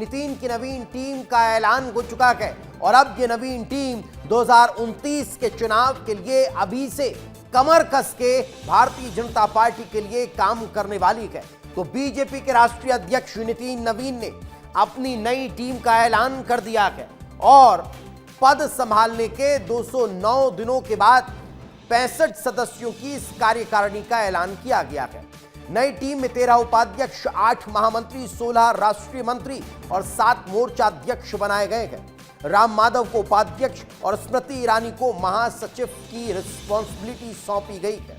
नितिन की नवीन टीम का ऐलान हो चुका है और अब ये नवीन टीम 2029 के चुनाव के लिए अभी से कमर कस के भारतीय जनता पार्टी के लिए काम करने वाली है। तो बीजेपी के राष्ट्रीय अध्यक्ष नितिन नवीन ने अपनी नई टीम का ऐलान कर दिया है और पद संभालने के 209 दिनों के बाद 65 सदस्यों की इस कार्यकारिणी का ऐलान किया गया है। नई टीम में 13 उपाध्यक्ष, 8 महामंत्री, 16 राष्ट्रीय मंत्री और 7 मोर्चा अध्यक्ष बनाए गए हैं। राम माधव को उपाध्यक्ष और स्मृति ईरानी को महासचिव की रिस्पॉन्सिबिलिटी सौंपी गई है।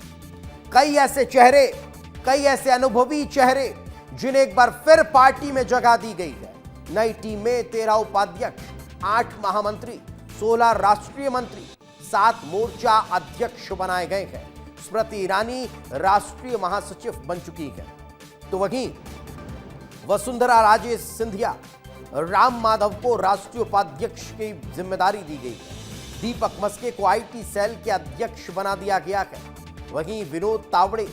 कई ऐसे अनुभवी चेहरे जिन्हें एक बार फिर पार्टी में जगह दी गई है। नई टीम में 13 उपाध्यक्ष, 8 महामंत्री, 16 राष्ट्रीय मंत्री, 7 मोर्चा अध्यक्ष बनाए गए हैं। स्मृति ईरानी राष्ट्रीय महासचिव बन चुकी है। तो वहीं वसुंधरा राजे सिंधिया, राम माधव को राष्ट्रीय उपाध्यक्ष की जिम्मेदारी दी गई है। दीपक मस्के को आईटी सेल के अध्यक्ष बना दिया गया है। वहीं विनोद तावड़े,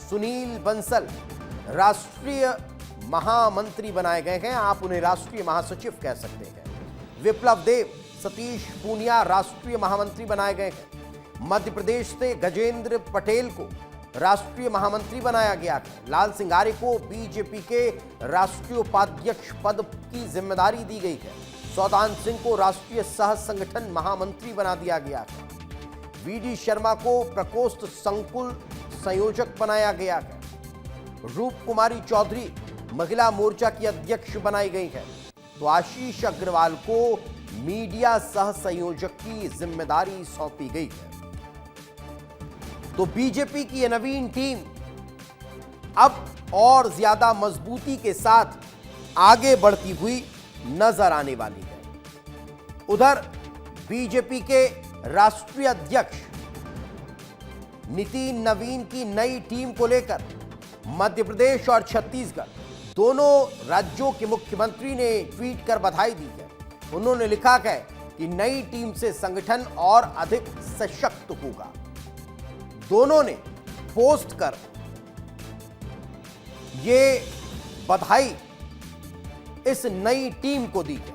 सुनील बंसल राष्ट्रीय महामंत्री बनाए गए हैं। आप उन्हें राष्ट्रीय महासचिव कह सकते हैं। विप्लव देव, सतीश पूनिया राष्ट्रीय महामंत्री बनाए गए हैं। मध्य प्रदेश से गजेंद्र पटेल को राष्ट्रीय महामंत्री बनाया गया है। लाल सिंह आर्य को बीजेपी के राष्ट्रीय उपाध्यक्ष पद की जिम्मेदारी दी गई है। सौदान सिंह को राष्ट्रीय सह संगठन महामंत्री बना दिया गया है। वीडी शर्मा को प्रकोष्ठ संकुल संयोजक बनाया गया है। रूप कुमारी चौधरी महिला मोर्चा की अध्यक्ष बनाई गई है। तो आशीष अग्रवाल को मीडिया सह संयोजक की जिम्मेदारी सौंपी गई है। तो बीजेपी की यह नवीन टीम अब और ज्यादा मजबूती के साथ आगे बढ़ती हुई नजर आने वाली है। उधर बीजेपी के राष्ट्रीय अध्यक्ष नितिन नवीन की नई टीम को लेकर मध्य प्रदेश और छत्तीसगढ़ दोनों राज्यों के मुख्यमंत्री ने ट्वीट कर बधाई दी है। उन्होंने लिखा है कि नई टीम से संगठन और अधिक सशक्त होगा। दोनों ने पोस्ट कर ये बधाई इस नई टीम को दी है।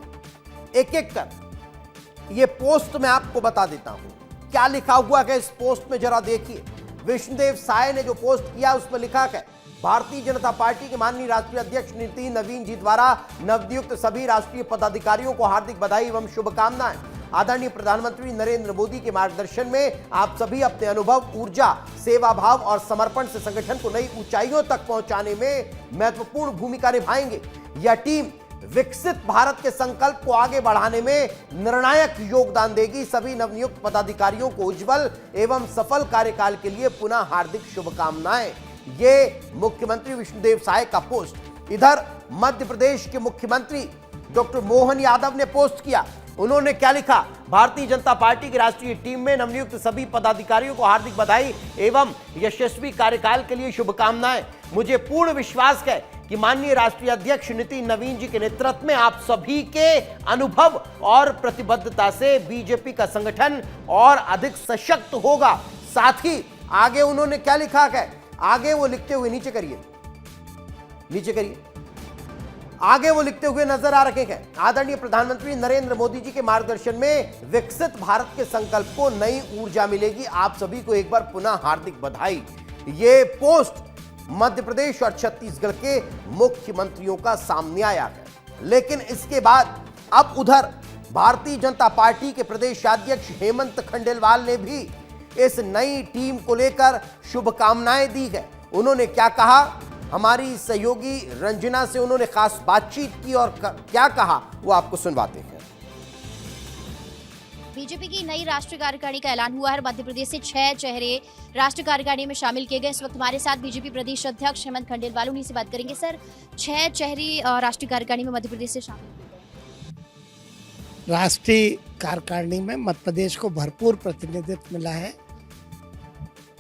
एक एक कर ये पोस्ट मैं आपको बता देता हूं क्या लिखा हुआ है। इस पोस्ट में जरा देखिए। विष्णुदेव साय ने जो पोस्ट किया उसमें लिखा है, भारतीय जनता पार्टी के माननीय राष्ट्रीय अध्यक्ष नितिन नवीन जी द्वारा नवनियुक्त सभी राष्ट्रीय पदाधिकारियों को हार्दिक बधाई एवं शुभकामनाएं। आदरणीय प्रधानमंत्री नरेंद्र मोदी के मार्गदर्शन में आप सभी अपने अनुभव, ऊर्जा, सेवा भाव और समर्पण से संगठन को नई ऊंचाइयों तक पहुंचाने में महत्वपूर्ण भूमिका निभाएंगे। यह टीम विकसित भारत के संकल्प को आगे बढ़ाने में निर्णायक योगदान देगी। सभी नवनियुक्त पदाधिकारियों को उज्जवल एवं सफल कार्यकाल के लिए पुनः हार्दिक शुभकामनाएं। ये मुख्यमंत्री विष्णुदेव साय का पोस्ट। इधर मध्य प्रदेश के मुख्यमंत्री डॉक्टर मोहन यादव ने पोस्ट किया। उन्होंने क्या लिखा, भारतीय जनता पार्टी की राष्ट्रीय टीम में नवनियुक्त सभी पदाधिकारियों को हार्दिक बधाई एवं यशस्वी कार्यकाल के लिए शुभकामनाएं। मुझे पूर्ण विश्वास है कि माननीय राष्ट्रीय अध्यक्ष नितिन नवीन जी के नेतृत्व में आप सभी के अनुभव और प्रतिबद्धता से बीजेपी का संगठन और अधिक सशक्त होगा। साथ ही आगे उन्होंने क्या लिखा है, आगे वो लिखते हुए नीचे करिए, आगे वो लिखते हुए नजर आ रहे हैं, आदरणीय प्रधानमंत्री नरेंद्र मोदी जी के मार्गदर्शन में विकसित भारत के संकल्प को नई ऊर्जा मिलेगी। आप सभी को एक बार पुनः हार्दिक बधाई। ये पोस्ट मध्य प्रदेश और छत्तीसगढ़ के मुख्यमंत्रियों का सामने आया है। लेकिन इसके बाद अब उधर भारतीय जनता पार्टी के प्रदेश अध्यक्ष हेमंत खंडेलवाल ने भी इस नई टीम को लेकर शुभकामनाएं दी है। उन्होंने क्या कहा, हमारी सहयोगी रंजना से उन्होंने खास बातचीत की और क्या कहा वो आपको सुनवाते हैं। बीजेपी की नई राष्ट्रीय कार्यकारिणी का ऐलान हुआ है। मध्य प्रदेश से 6 चेहरे राष्ट्रीय कार्यकारिणी में शामिल किए गए। इस वक्त हमारे साथ बीजेपी प्रदेश अध्यक्ष हेमंत खंडेलवाल, उन्हीं से बात करेंगे। सर, 6 चेहरे राष्ट्रीय कार्यकारिणी में मध्य प्रदेश से शामिल किए गए। राष्ट्रीय कार्यकारिणी में मध्य प्रदेश को भरपूर प्रतिनिधित्व मिला है।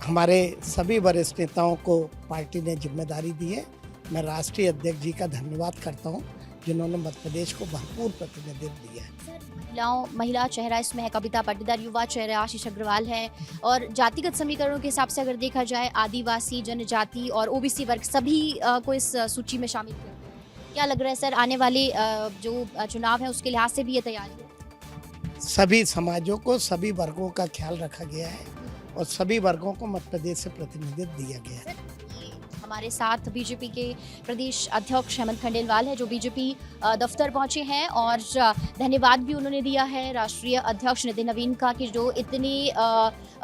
हमारे सभी वरिष्ठ नेताओं को पार्टी ने जिम्मेदारी दी है। मैं राष्ट्रीय अध्यक्ष जी का धन्यवाद करता हूं जिन्होंने मध्य प्रदेश को भरपूर प्रतिनिधित्व दिया है। महिला चेहरा इसमें है कविता पाटीदार, युवा चेहरा आशीष अग्रवाल है और जातिगत समीकरणों के हिसाब से अगर देखा जाए आदिवासी, जनजाति और ओबीसी वर्ग सभी को इस सूची में शामिल किया। क्या लग रहा है सर, आने वाले जो चुनाव है उसके लिहाज से भी ये तैयारी है? सभी समाजों को, सभी वर्गों का ख्याल रखा गया है और सभी वर्गों को मध्य प्रदेश से प्रतिनिधित्व दिया गया है। हमारे साथ बीजेपी के प्रदेश अध्यक्ष हेमंत खंडेलवाल है, जो बीजेपी दफ्तर पहुंचे हैं और धन्यवाद भी उन्होंने दिया है राष्ट्रीय अध्यक्ष नितिन नवीन का कि जो इतनी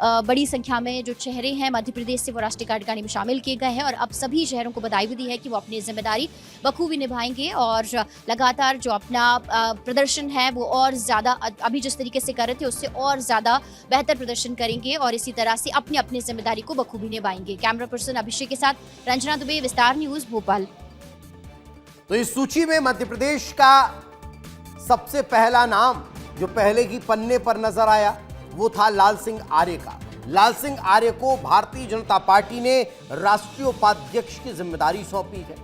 बड़ी संख्या में जो चेहरे हैं मध्य प्रदेश से वो राष्ट्रीय कार्यकारिणी में शामिल किए गए हैं और अब सभी शहरों को बधाई भी दी है कि वो अपनी जिम्मेदारी बखूबी निभाएंगे और लगातार जो अपना प्रदर्शन है वो और ज़्यादा अभी जिस तरीके से कर रहे थे उससे और ज़्यादा बेहतर प्रदर्शन करेंगे और इसी तरह से अपनी अपनी जिम्मेदारी को बखूबी निभाएंगे। कैमरा पर्सन अभिषेक के साथ रंजना दुबे, विस्तार न्यूज, भोपाल। तो इस सूची में मध्य प्रदेश का सबसे पहला नाम जो पहले ही पन्ने पर नजर आया वो था लाल सिंह आर्य का। लाल सिंह आर्य को भारतीय जनता पार्टी ने राष्ट्रीय उपाध्यक्ष की जिम्मेदारी सौंपी है।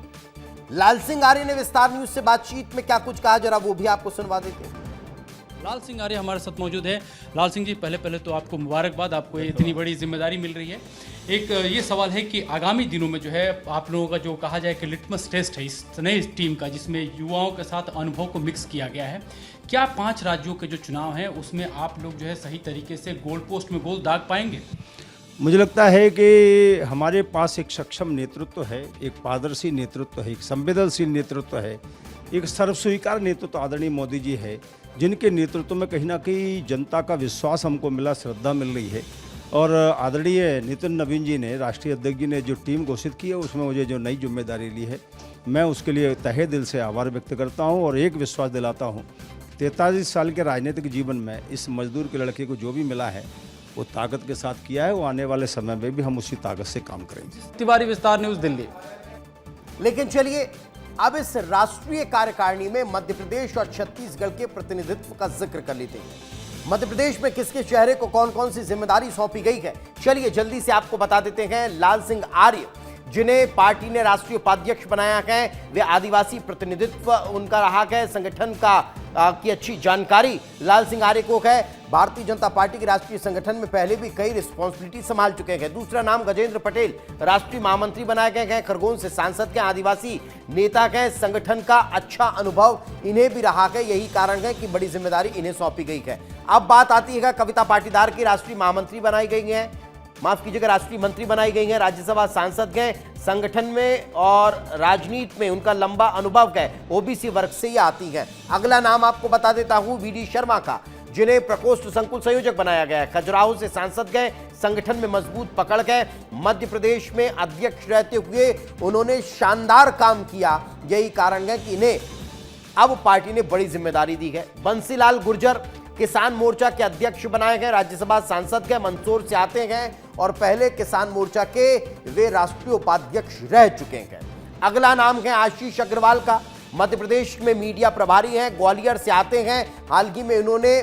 लाल सिंह आर्य ने विस्तार न्यूज से बातचीत में क्या कुछ कहा, जरा वो भी आपको सुनवा देते हैं। लाल सिंह आर्य हमारे साथ मौजूद है। लाल सिंह जी, पहले तो आपको मुबारकबाद, आपको इतनी बड़ी जिम्मेदारी मिल रही है। एक ये सवाल है कि आगामी दिनों में जो है आप लोगों का जो कहा जाए कि लिटमस टेस्ट है इस नई टीम का, जिसमें युवाओं के साथ अनुभव को मिक्स किया गया है, क्या 5 राज्यों के जो चुनाव हैं उसमें आप लोग जो है सही तरीके से गोल पोस्ट में गोल दाग पाएंगे? मुझे लगता है कि हमारे पास एक सक्षम नेतृत्व है, एक पारदर्शी नेतृत्व है, एक संवेदनशील नेतृत्व है, एक सर्वस्वीकार नेतृत्व आदरणीय मोदी जी है, जिनके नेतृत्व में कहीं ना कहीं जनता का विश्वास हमको मिला, श्रद्धा मिल रही है। और आदरणीय नितिन नवीन जी ने, राष्ट्रीय अध्यक्ष जी ने जो टीम घोषित की है उसमें मुझे जो नई जिम्मेदारी ली है, मैं उसके लिए तहे दिल से आभार व्यक्त करता हूं और एक विश्वास दिलाता हूं, 43 साल के राजनीतिक जीवन में इस मजदूर के लड़के को जो भी मिला है वो ताकत के साथ किया है, वो आने वाले समय में भी हम उसी ताकत से काम करेंगे। तिवारी, विस्तार न्यूज, दिल्ली। लेकिन चलिए अब इस राष्ट्रीय कार्यकारिणी में मध्य प्रदेश और छत्तीसगढ़ के प्रतिनिधित्व का जिक्र कर लेते हैं। मध्य प्रदेश में किसके चेहरे को कौन कौन सी जिम्मेदारी सौंपी गई है, चलिए जल्दी से आपको बता देते हैं। लाल सिंह आर्य, जिन्हें पार्टी ने राष्ट्रीय उपाध्यक्ष बनाया है, वे आदिवासी प्रतिनिधित्व उनका रहा है, संगठन की अच्छी जानकारी लाल सिंह आर्य को है। भारतीय जनता पार्टी के राष्ट्रीय संगठन में पहले भी कई रिस्पॉन्सिबिलिटी संभाल चुके हैं। दूसरा नाम गजेंद्र पटेल, राष्ट्रीय महामंत्री बनाए गए हैं, खरगोन से सांसद के, आदिवासी नेता के, संगठन का अच्छा अनुभव इन्हें भी रहा है, यही कारण है कि बड़ी जिम्मेदारी इन्हें सौंपी गई है। अब बात आती है कविता पाटीदार की, राष्ट्रीय महामंत्री बनाई गई है, माफ कीजिएगा राष्ट्रीय मंत्री बनाई गई हैं, राज्यसभा सांसद गए, संगठन में और राजनीति में उनका लंबा अनुभव है, ओबीसी वर्ग से ही आती है। अगला नाम आपको बता देता हूं वीडी शर्मा का, जिन्हें प्रकोष्ठ संकुल संयोजक बनाया गया है, खजुराहो से सांसद गए, संगठन में मजबूत पकड़ गए, मध्य प्रदेश में अध्यक्ष रहते हुए उन्होंने शानदार काम किया, यही कारण है कि इन्हें अब पार्टी ने बड़ी जिम्मेदारी दी है। बंसीलाल गुर्जर किसान मोर्चा के अध्यक्ष बनाए गए, राज्यसभा सांसद के, मंदसौर से आते हैं और पहले किसान मोर्चा के वे राष्ट्रीय उपाध्यक्ष रह चुके हैं। अगला नाम है आशीष अग्रवाल का, मध्य प्रदेश में मीडिया प्रभारी हैं, ग्वालियर से आते हैं, हाल ही में उन्होंने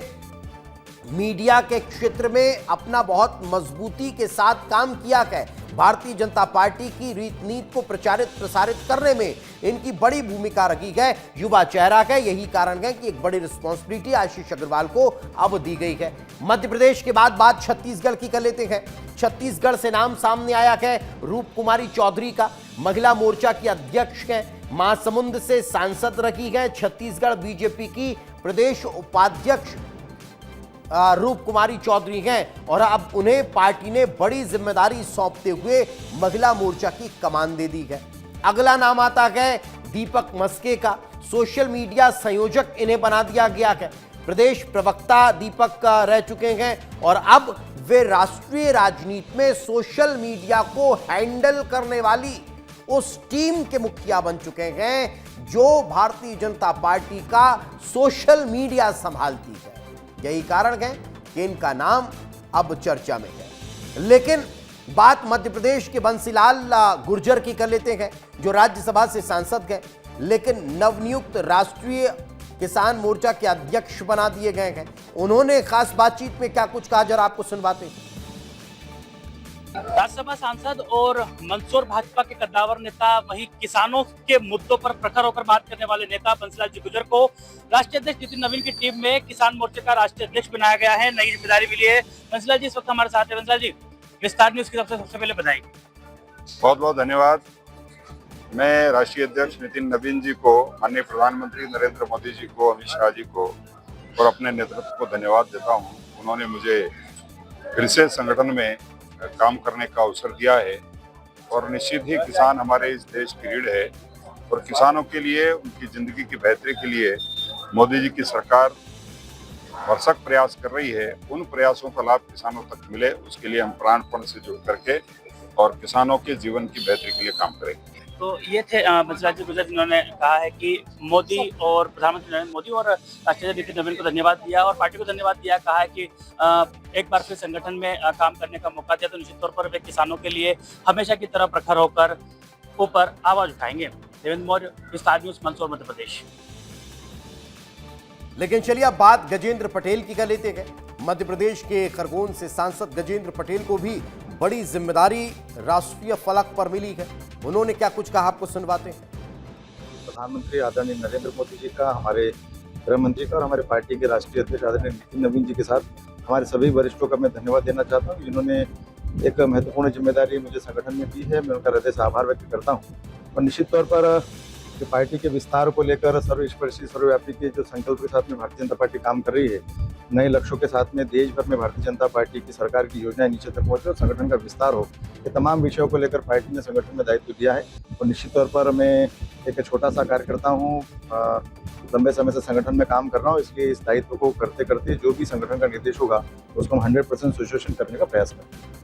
मीडिया के क्षेत्र में अपना बहुत मजबूती के साथ काम किया है। भारतीय जनता पार्टी की रीति नीति को प्रचारित प्रसारित करने में इनकी बड़ी भूमिका रही है, युवा चेहरा है, यही कारण है कि एक बड़ी रिस्पॉन्सिबिलिटी आशीष अग्रवाल को अब दी गई है। मध्य प्रदेश के बाद बात छत्तीसगढ़ की कर लेते हैं। छत्तीसगढ़ से नाम सामने आया है रूप कुमारी चौधरी का, महिला मोर्चा की अध्यक्ष है, महासमुंद से सांसद रही है, छत्तीसगढ़ बीजेपी की प्रदेश उपाध्यक्ष रूप कुमारी चौधरी हैं और अब उन्हें पार्टी ने बड़ी जिम्मेदारी सौंपते हुए महिला मोर्चा की कमान दे दी है। अगला नाम आता है दीपक मस्के का, सोशल मीडिया संयोजक इन्हें बना दिया गया है, प्रदेश प्रवक्ता दीपक रह चुके हैं और अब वे राष्ट्रीय राजनीति में सोशल मीडिया को हैंडल करने वाली उस टीम के मुखिया बन चुके हैं जो भारतीय जनता पार्टी का सोशल मीडिया संभालती है, यही कारण है कि इनका नाम अब चर्चा में है। लेकिन बात मध्य प्रदेश के बंसीलाल गुर्जर की कर लेते हैं, जो राज्यसभा से सांसद गए लेकिन नवनियुक्त राष्ट्रीय किसान मोर्चा के अध्यक्ष बना दिए गए हैं। उन्होंने खास बातचीत में क्या कुछ कहा, जरा आपको सुनवाते हैं। राज्यसभा सांसद और मंदसौर भाजपा के कद्दावर नेता, वही किसानों के मुद्दों पर प्रखर होकर बात करने वाले नेता बंसीलाल जी गुर्जर को राष्ट्रीय अध्यक्ष नितिन नवीन की टीम में किसान मोर्चे का राष्ट्रीय अध्यक्ष बनाया गया है, नई जिम्मेदारी मिली है। बंसीलाल जी इस वक्त हमारे साथ है। बंसीलाल जी, विस्तार न्यूज की तरफ से सबसे पहले बधाई। बहुत बहुत धन्यवाद। मैं राष्ट्रीय अध्यक्ष नितिन नवीन जी को, माननीय प्रधानमंत्री नरेंद्र मोदी जी को, अमित शाह जी को और अपने नेतृत्व को धन्यवाद देता हूं। उन्होंने मुझे फिर से संगठन में काम करने का अवसर दिया है और निश्चित ही किसान हमारे इस देश की रीढ़ है और किसानों के लिए, उनकी जिंदगी की बेहतरी के लिए मोदी जी की सरकार भरसक प्रयास कर रही है। उन प्रयासों का लाभ किसानों तक मिले, उसके लिए हम प्राणपण से जुड़ करके और किसानों के जीवन की बेहतरी के लिए काम करेंगे। तो ये थे बंसीलाल जी गुर्जर, जिन्होंने कहा है कि मोदी और प्रधानमंत्री नरेंद्र मोदी और राष्ट्रीय अध्यक्ष नितिन नवीन को धन्यवाद दिया और पार्टी को धन्यवाद दिया। कहा है कि एक बार फिर संगठन में काम करने का मौका दिया तो निश्चित तौर पर वे किसानों के लिए हमेशा की तरह प्रखर होकर ऊपर आवाज उठाएंगे। देवेंद्र मौर्य, विस्तार न्यूज, मंदसौर, मध्य प्रदेश। लेकिन चलिए अब बात गजेंद्र पटेल की कर लेते हैं। मध्य प्रदेश के खरगोन से सांसद गजेंद्र पटेल को भी बड़ी जिम्मेदारी राष्ट्रीय फलक पर मिली है। उन्होंने क्या कुछ कहा, आपको सुनवाते हैं। प्रधानमंत्री आदरणीय नरेंद्र मोदी जी का, हमारे गृह मंत्री का और हमारे पार्टी के राष्ट्रीय अध्यक्ष आदरणीय नितिन नवीन जी के साथ हमारे सभी वरिष्ठों का मैं धन्यवाद देना चाहता हूँ, जिन्होंने एक महत्वपूर्ण जिम्मेदारी मुझे संगठन में दी है। मैं उनका हृदय से आभार व्यक्त करता हूँ और निश्चित तौर पर पार्टी के विस्तार को लेकर सर्वस्पर्शी सर्वव्यापी के जो संकल्प के साथ में भारतीय जनता पार्टी काम कर रही है, नए लक्ष्यों के साथ में देश भर में भारतीय जनता पार्टी की सरकार की योजनाएं नीचे तक पहुंचे और संगठन का विस्तार हो, ये तमाम विषयों को लेकर पार्टी ने संगठन में दायित्व दिया है। और निश्चित तौर पर मैं एक छोटा सा कार्यकर्ता हूँ, लंबे समय से संगठन में काम कर रहा हूँ, इसलिए इस दायित्व को करते करते जो भी संगठन का निर्देश होगा उसको हम 100% सुशासन करने का प्रयास करें।